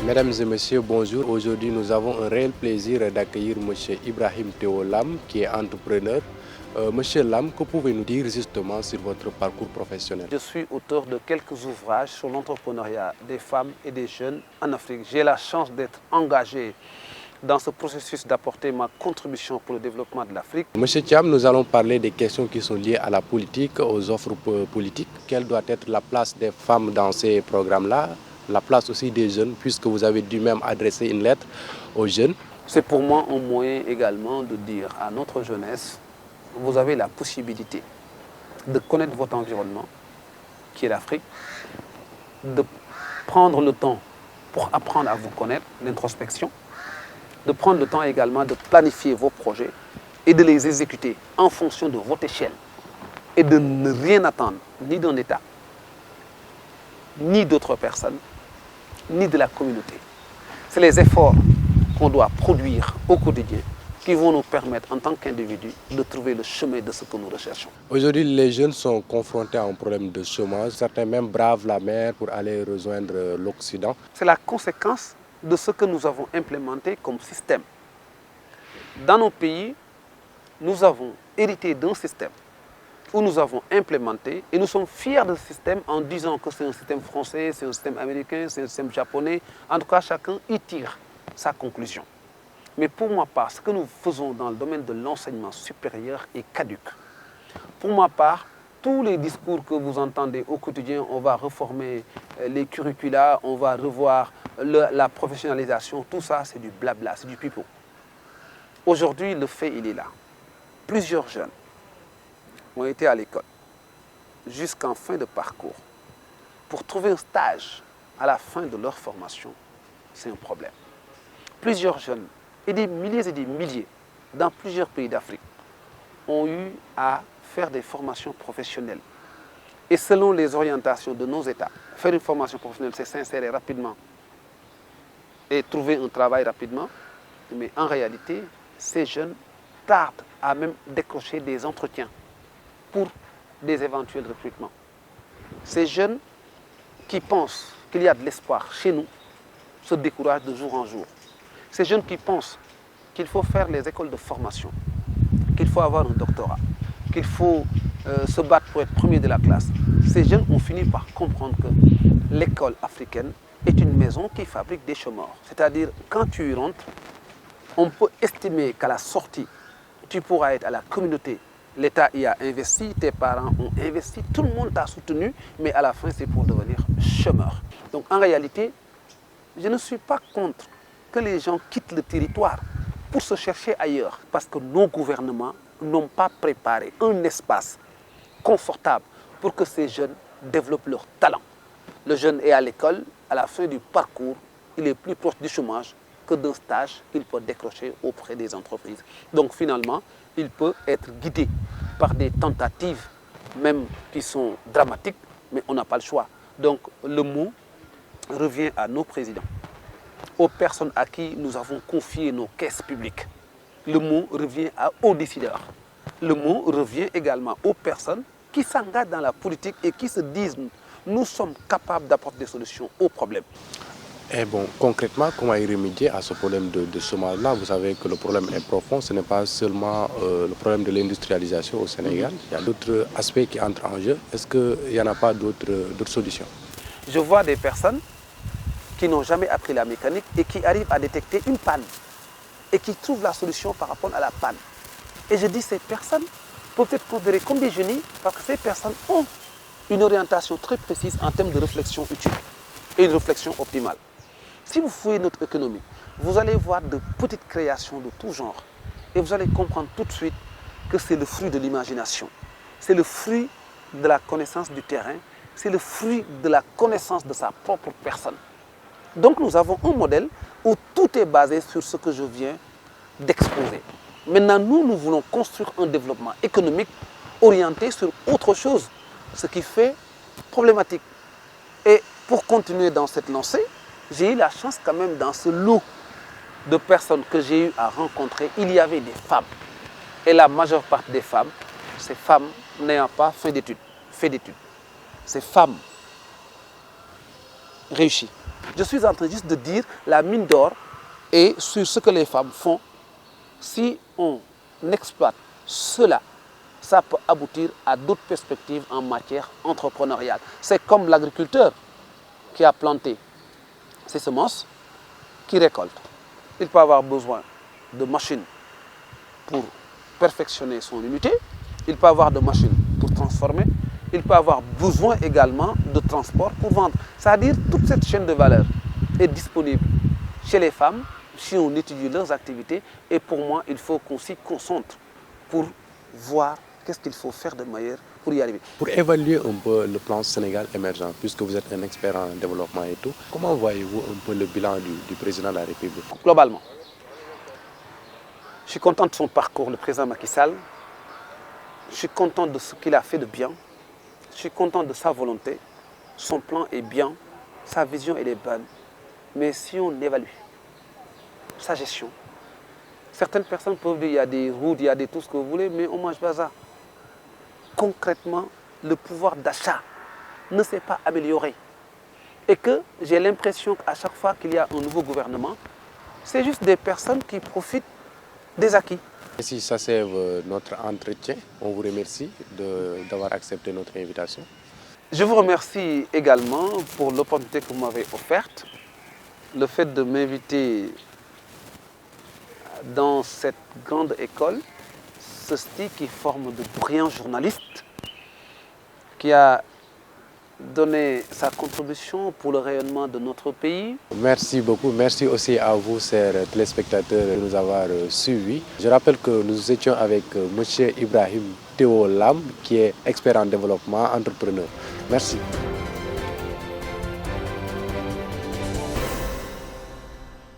Mesdames et messieurs, bonjour. Aujourd'hui, nous avons un réel plaisir d'accueillir M. Ibrahim Théo Lam, qui est entrepreneur. Monsieur Lam, que pouvez-vous nous dire justement sur votre parcours professionnel? Je suis auteur de quelques ouvrages sur l'entrepreneuriat des femmes et des jeunes en Afrique. J'ai la chance d'être engagé dans ce processus d'apporter ma contribution pour le développement de l'Afrique. Monsieur Thiam, nous allons parler des questions qui sont liées à la politique, aux offres politiques. Quelle doit être la place des femmes dans ces programmes-là? La place aussi des jeunes, puisque vous avez dû même adresser une lettre aux jeunes. C'est pour moi un moyen également de dire à notre jeunesse, vous avez la possibilité de connaître votre environnement, qui est l'Afrique, de prendre le temps pour apprendre à vous connaître, l'introspection, de prendre le temps également de planifier vos projets et de les exécuter en fonction de votre échelle et de ne rien attendre, ni d'un État, ni d'autres personnes, ni de la communauté. C'est les efforts qu'on doit produire au quotidien qui vont nous permettre en tant qu'individus de trouver le chemin de ce que nous recherchons. Aujourd'hui, les jeunes sont confrontés à un problème de chômage. Certains même bravent la mer pour aller rejoindre l'Occident. C'est la conséquence de ce que nous avons implémenté comme système. Dans nos pays, nous avons hérité d'un système où nous avons implémenté, et nous sommes fiers de ce système en disant que c'est un système français, c'est un système américain, c'est un système japonais. En tout cas, chacun y tire sa conclusion. Mais pour ma part, ce que nous faisons dans le domaine de l'enseignement supérieur est caduc. Pour ma part, tous les discours que vous entendez au quotidien, on va reformer les curricula, on va revoir la professionnalisation, tout ça c'est du blabla, c'est du pipeau. Aujourd'hui, le fait, il est là. Plusieurs jeunes ont été à l'école jusqu'en fin de parcours. Pour trouver un stage à la fin de leur formation, c'est un problème. Plusieurs jeunes, et des milliers, dans plusieurs pays d'Afrique, ont eu à faire des formations professionnelles. Et selon les orientations de nos États, faire une formation professionnelle, c'est s'insérer rapidement et trouver un travail rapidement. Mais en réalité, ces jeunes tardent à même décrocher des entretiens pour des éventuels recrutements. Ces jeunes qui pensent qu'il y a de l'espoir chez nous se découragent de jour en jour. Ces jeunes qui pensent qu'il faut faire les écoles de formation, qu'il faut avoir un doctorat, qu'il faut se battre pour être premier de la classe. Ces jeunes ont fini par comprendre que l'école africaine est une maison qui fabrique des chômeurs. C'est-à-dire, quand tu y rentres, on peut estimer qu'à la sortie, tu pourras être à la communauté. L'État y a investi, tes parents ont investi, tout le monde t'a soutenu, mais à la fin, c'est pour devenir chômeur. Donc en réalité, je ne suis pas contre que les gens quittent le territoire pour se chercher ailleurs, parce que nos gouvernements n'ont pas préparé un espace confortable pour que ces jeunes développent leur talent. Le jeune est à l'école, à la fin du parcours, il est plus proche du chômage que d'un stage qu'il peut décrocher auprès des entreprises. Donc finalement, il peut être guidé par des tentatives, même qui sont dramatiques, mais on n'a pas le choix. Donc le mot revient à nos présidents, aux personnes à qui nous avons confié nos caisses publiques. Le mot revient aux décideurs. Le mot revient également aux personnes qui s'engagent dans la politique et qui se disent « nous sommes capables d'apporter des solutions aux problèmes ». Et bon, concrètement, comment y remédier à ce problème de chômage-là? Vous savez que le problème est profond, ce n'est pas seulement le problème de l'industrialisation au Sénégal, il y a d'autres aspects qui entrent en jeu. Est-ce qu'il n'y en a pas d'autres solutions? Je vois des personnes qui n'ont jamais appris la mécanique et qui arrivent à détecter une panne et qui trouvent la solution par rapport à la panne. Et je dis ces personnes peuvent être considérées comme des génies parce que ces personnes ont une orientation très précise en termes de réflexion utile et une réflexion optimale. Si vous fouillez notre économie, vous allez voir de petites créations de tout genre et vous allez comprendre tout de suite que c'est le fruit de l'imagination, c'est le fruit de la connaissance du terrain, c'est le fruit de la connaissance de sa propre personne. Donc nous avons un modèle où tout est basé sur ce que je viens d'exposer. Maintenant, nous voulons construire un développement économique orienté sur autre chose, ce qui fait problématique. Et pour continuer dans cette lancée, j'ai eu la chance quand même dans ce lot de personnes que j'ai eu à rencontrer, il y avait des femmes. Et la majeure partie des femmes, ces femmes n'ayant pas fait d'études. Ces femmes réussies. Je suis en train juste de dire la mine d'or et sur ce que les femmes font. Si on exploite cela, ça peut aboutir à d'autres perspectives en matière entrepreneuriale. C'est comme l'agriculteur qui a planté ses semences, qui récolte. Il peut avoir besoin de machines pour perfectionner son unité, il peut avoir de machines pour transformer, il peut avoir besoin également de transport pour vendre. C'est-à-dire toute cette chaîne de valeur est disponible chez les femmes si on étudie leurs activités et pour moi, il faut qu'on s'y concentre pour voir qu'est-ce qu'il faut faire de meilleur pour y arriver. Pour évaluer un peu le plan Sénégal émergent, puisque vous êtes un expert en développement et tout, comment voyez-vous un peu le bilan du président de la République? Globalement, je suis content de son parcours, le président Macky Sall. Je suis content de ce qu'il a fait de bien. Je suis content de sa volonté. Son plan est bien, sa vision elle est bonne. Mais si on évalue sa gestion, certaines personnes peuvent dire qu'il y a des routes, il y a des tout ce que vous voulez, mais on mange pas ça. Concrètement, le pouvoir d'achat ne s'est pas amélioré. Et que j'ai l'impression qu'à chaque fois qu'il y a un nouveau gouvernement, c'est juste des personnes qui profitent des acquis. Si ça c'est notre entretien, on vous remercie d'avoir accepté notre invitation. Je vous remercie également pour l'opportunité que vous m'avez offerte, le fait de m'inviter dans cette grande école, ce style qui forme de brillants journalistes, qui a donné sa contribution pour le rayonnement de notre pays. Merci beaucoup. Merci aussi à vous, chers téléspectateurs, de nous avoir suivis. Je rappelle que nous étions avec M. Ibrahim Théo Lam, qui est expert en développement, entrepreneur. Merci.